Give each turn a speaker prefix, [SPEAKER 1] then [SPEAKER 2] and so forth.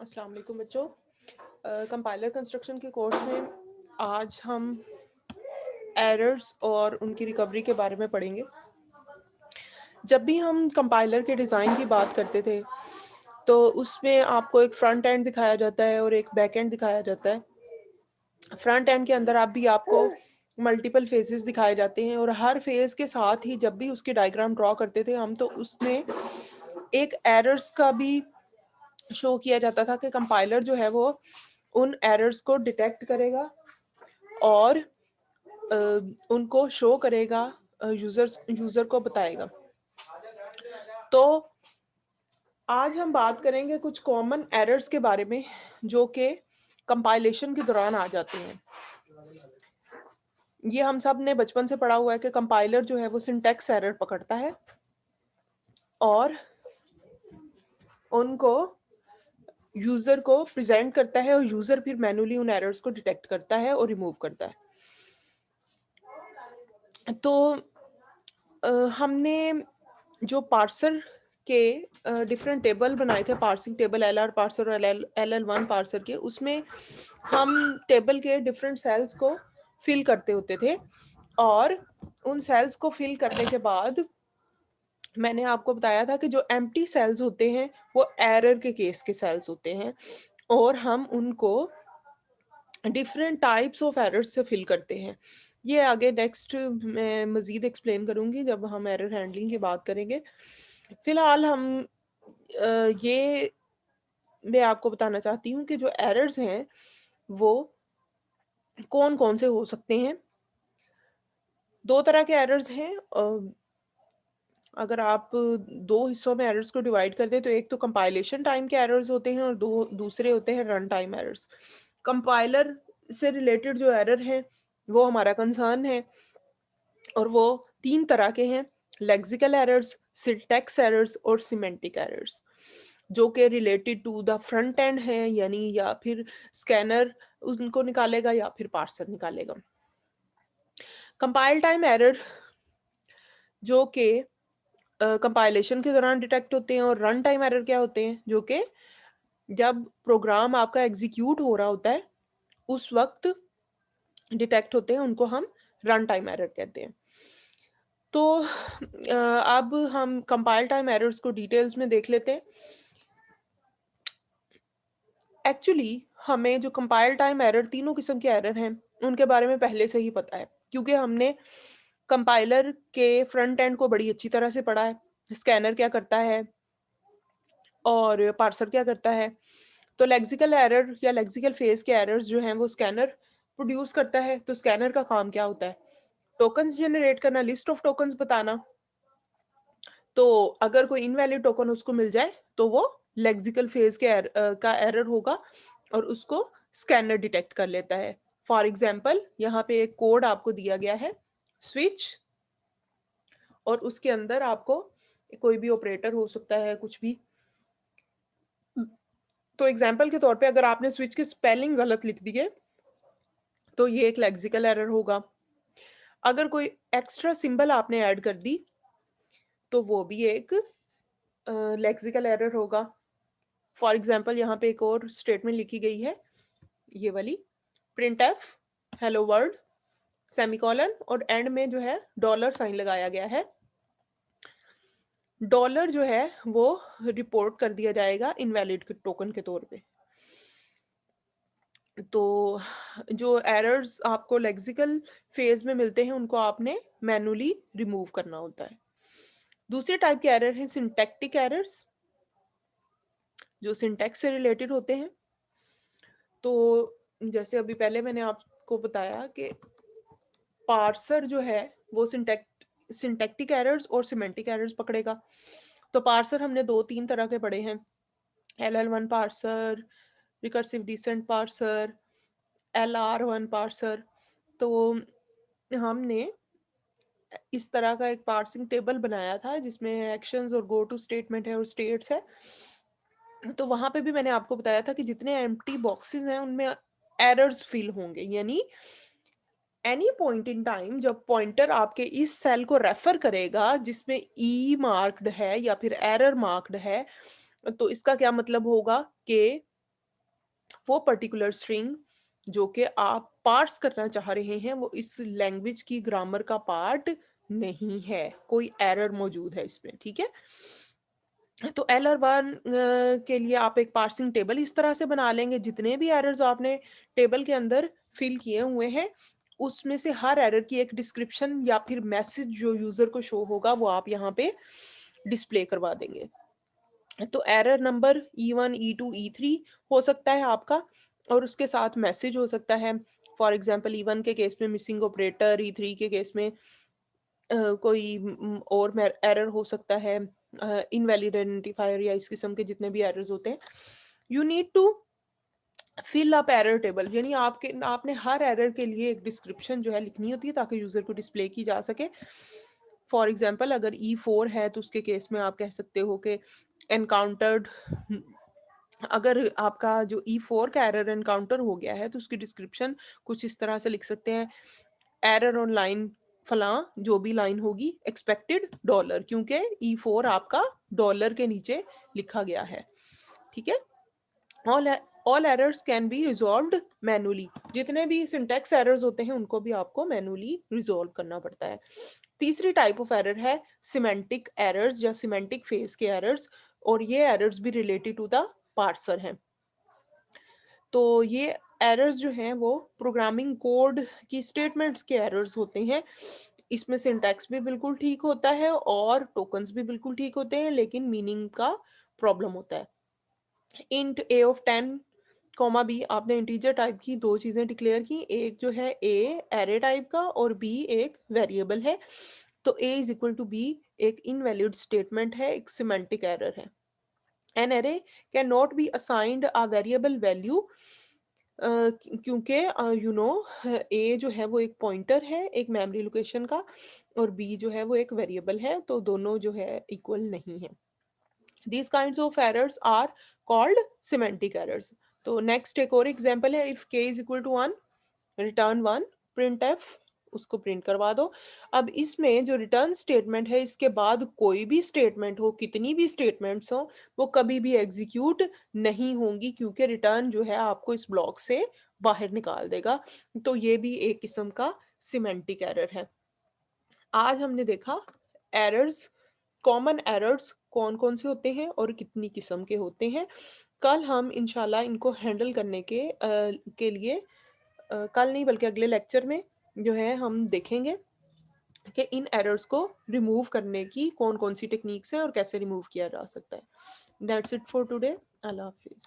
[SPEAKER 1] अस्सलाम वालेकुम बच्चों। कंपाइलर कंस्ट्रक्शन के कोर्स में आज हम एरर्स और उनकी रिकवरी के बारे में पढ़ेंगे। जब भी हम कंपाइलर के डिज़ाइन की बात करते थे तो उसमें आपको एक फ्रंट एंड दिखाया जाता है और एक बैक एंड दिखाया जाता है। फ्रंट एंड के अंदर आपको मल्टीपल फेजेस दिखाए जाते हैं और हर फेज के साथ ही जब भी उसकी डायग्राम ड्रॉ करते थे हम, तो उसमें एक एरर्स का भी शो किया जाता था कि कंपाइलर जो है वो उन एरर्स को डिटेक्ट करेगा और उनको शो करेगा, यूजर को बताएगा। तो आज हम बात करेंगे कुछ कॉमन एरर्स के बारे में जो कि कंपाइलेशन के दौरान आ जाते हैं। ये हम सब ने बचपन से पढ़ा हुआ है कि कंपाइलर जो है वो सिंटैक्स एरर पकड़ता है और उनको यूजर को प्रेजेंट करता है और यूजर फिर मैन्युअली उन एरर्स को डिटेक्ट करता है और रिमूव करता है। तो हमने जो पार्सर के डिफरेंट टेबल बनाए थे, पार्सिंग टेबल, LR पार्सर और LL1 पार्सर के, उसमें हम टेबल के डिफरेंट सेल्स को फिल करते होते थे और उन सेल्स को फिल करने के बाद मैंने आपको बताया था कि जो एम्प्टी सेल्स होते हैं वो एरर के केस के सेल्स होते हैं और हम उनको डिफरेंट टाइप्स ऑफ एरर्स से फिल करते हैं। ये आगे नेक्स्ट मैं मज़ीद एक्सप्लेन करूँगी जब हम एरर हैंडलिंग की बात करेंगे। फिलहाल ये मैं आपको बताना चाहती हूँ कि जो एरर्स हैं वो कौन-कौन से हो सकते हैं। 2 तरह के एरर्स हैं। अगर आप 2 हिस्सों में एरर्स को डिवाइड कर दें तो एक तो कंपाइलेशन टाइम के एरर्स होते हैं और दूसरे होते हैं रन टाइम एरर्स। कंपाइलर से रिलेटेड जो एरर हैं वो हमारा कंसर्न है और वो 3 तरह के हैं: लेक्सिकल एरर्स, सिंटैक्स एरर्स और सिमेंटिक एरर्स, जो कि related to the front end है, यानी या फिर स्कैनर उनको निकालेगा या फिर पार्सर निकालेगा। कंपाइल टाइम एरर जो कि कंपाइलेशन के दौरान डिटेक्ट होते हैं और रन टाइम एरर क्या होते हैं, जो कि जब प्रोग्राम आपका एग्जीक्यूट हो रहा होता है उस वक्त डिटेक्ट होते हैं, उनको हम रन टाइम एरर कहते हैं। तो अब हम कंपाइल टाइम एरर्स को डिटेल्स में देख लेते हैं। एक्चुअली हमें जो कंपाइल टाइम एरर, तीनों किस्म के एरर हैं, उनके बारे में पहले से ही पता है क्योंकि हमने कंपाइलर के फ्रंट एंड को बड़ी अच्छी तरह से पढ़ा है। स्कैनर क्या करता है और पार्सर क्या करता है। तो लेक्सिकल एरर या लेक्सिकल फेज के एरर्स जो हैं वो स्कैनर प्रोड्यूस करता है। तो स्कैनर का काम क्या होता है? टोकन्स जनरेट करना, लिस्ट ऑफ टोकन्स बताना। तो अगर कोई इनवैलिड टोकन उसको मिल जाए तो वो लेक्सिकल फेज का एरर होगा और उसको स्कैनर डिटेक्ट कर लेता है। फॉर एग्जाम्पल यहाँ पे एक कोड आपको दिया गया है स्विच, और उसके अंदर आपको कोई भी ऑपरेटर हो सकता है, कुछ भी। तो एग्जाम्पल के तौर पे अगर आपने स्विच की स्पेलिंग गलत लिख दी है तो ये एक लेक्सिकल एरर होगा। अगर कोई एक्स्ट्रा सिंबल आपने ऐड कर दी तो वो भी एक लेक्सिकल एरर होगा। फॉर एग्जाम्पल यहाँ पे एक और स्टेटमेंट लिखी गई है, ये वाली, print F hello world semicolon और एंड में जो है डॉलर साइन लगाया गया है। डॉलर जो है वो रिपोर्ट कर दिया जाएगा इनवैलिड टोकन के तौर पे। तो जो एरर्स आपको लेक्सिकल फेज में मिलते हैं उनको आपने मैन्युअली रिमूव करना होता है। दूसरे टाइप के एरर हैं सिंटैक्टिक एरर्स, जो सिंटैक्स से रिलेटेड होते हैं। तो जैसे अभी पहले मैंने आपको बताया कि पार्सर जो है वो सिंटैक्टिक एरर्स और सिमेंटिक एरर्स पकड़ेगा। तो पार्सर हमने 2-3 तरह के पढ़े हैं: LL1 parser, recursive descent parser, LR1 parser. तो हमने इस तरह का एक पार्सिंग टेबल बनाया था जिसमें एक्शंस और गो टू स्टेटमेंट है और स्टेट्स है। तो वहां पे भी मैंने आपको बताया था कि जितने एम्प्टी बॉक्सेस हैं उनमें एरर्स फिल होंगे, यानी एनी पॉइंट इन टाइम जब पॉइंटर आपके इस सेल को रेफर करेगा जिसमें ई मार्क्ड है या फिर एरर मार्क्ड है, तो इसका क्या मतलब होगा कि वो पर्टिकुलर स्ट्रिंग जो कि आप पार्स करना चाह रहे हैं वो इस लैंग्वेज की ग्रामर का पार्ट नहीं है, कोई एरर मौजूद है इसमें, ठीक है? तो LR1 के लिए आप एक पार्सिंग टेबल इस तरह से बना लेंगे, जितने भी एरर्स आपने टेबल के अंदर फिल किए हुए हैं, उसमें से हर एरर की एक डिस्क्रिप्शन या फिर मैसेज जो यूज़र को शो होगा, वो आप यहाँ पे डिस्प्ले करवा देंगे। तो error number E1, E2, E3 हो सकता है आपका और उसके साथ मैसेज हो सकता है। फॉर एग्ज़ाम्पल E1 के केस में मिसिंग ऑपरेटर, E3 के केस में कोई और में एरर हो सकता है, इनवैलिड आइडेंटिफायर या इस किस्म के जितने भी एरर्स होते हैं। You need to fill up error table, यानी आपने हर एरर के लिए एक डिस्क्रिप्शन जो है लिखनी होती है ताकि यूज़र को डिस्प्ले की जा सके। फॉर एग्ज़ाम्पल अगर E4 है तो उसके केस में आप कह सकते हो कि एनकाउंटर्ड, अगर आपका जो E4 का एरर एनकाउंटर हो गया है तो उसकी डिस्क्रिप्शन कुछ इस तरह से लिख सकते हैं, एरर ऑन लाइन फलां, जो भी लाइन होगी एक्सपेक्टेड डॉलर, क्योंकि E4 आपका डॉलर के नीचे लिखा गया है, ठीक है? All all errors can be resolved manually, जितने भी सिंटैक्स एरर्स होते हैं उनको भी आपको मैनुअली रिजॉल्व करना पड़ता है। तीसरी टाइप ऑफ एरर है सिमेंटिक एरर्स या सिमेंटिक फेज के एरर्स, और ये एरर्स भी रिलेटेड टू द पार्सर हैं। तो ये एरर्स जो हैं वो प्रोग्रामिंग कोड की स्टेटमेंट्स के एरर्स होते हैं। इसमें सिंटैक्स भी बिल्कुल ठीक होता है और टोकन्स भी बिल्कुल ठीक होते हैं, लेकिन मीनिंग का प्रॉब्लम होता है। Int a of 10 comma b, आपने इंटीजर टाइप की दो चीजें डिक्लेयर की, एक जो है a एरे टाइप का और b एक वेरिएबल है। तो a is equal to b एक इनवैलिड स्टेटमेंट है, एक सिमेंटिक एरर है। An array can not be assigned a variable value, क्योंकि यू नो ए जो है वो एक पॉइंटर है एक मेमोरी लोकेशन का, और बी जो है वो एक वेरिएबल है, तो दोनों जो है इक्वल नहीं है। These kinds of errors are called semantic errors. तो नेक्स्ट एक और एग्जांपल है, if k is equal to 1 return 1 printf, उसको प्रिंट करवा दो। अब इसमें जो रिटर्न स्टेटमेंट है इसके बाद कोई भी स्टेटमेंट हो, कितनी भी स्टेटमेंट्स हो, वो कभी भी एग्जीक्यूट नहीं होंगी, क्योंकि रिटर्न जो है आपको इस ब्लॉक से बाहर निकाल देगा। तो ये भी एक किस्म का सिमेंटिक एरर है। आज हमने देखा एरर्स, कॉमन एरर्स कौन कौन से होते हैं और कितनी किस्म के होते हैं। कल हम इंशाल्लाह इनको हैंडल करने के लिए कल नहीं बल्कि अगले लेक्चर में जो है हम देखेंगे कि इन एरर्स को रिमूव करने की कौन कौन सी टेक्निक्स हैं और कैसे रिमूव किया जा सकता है। That's it for today. अल्लाह हाफिज़।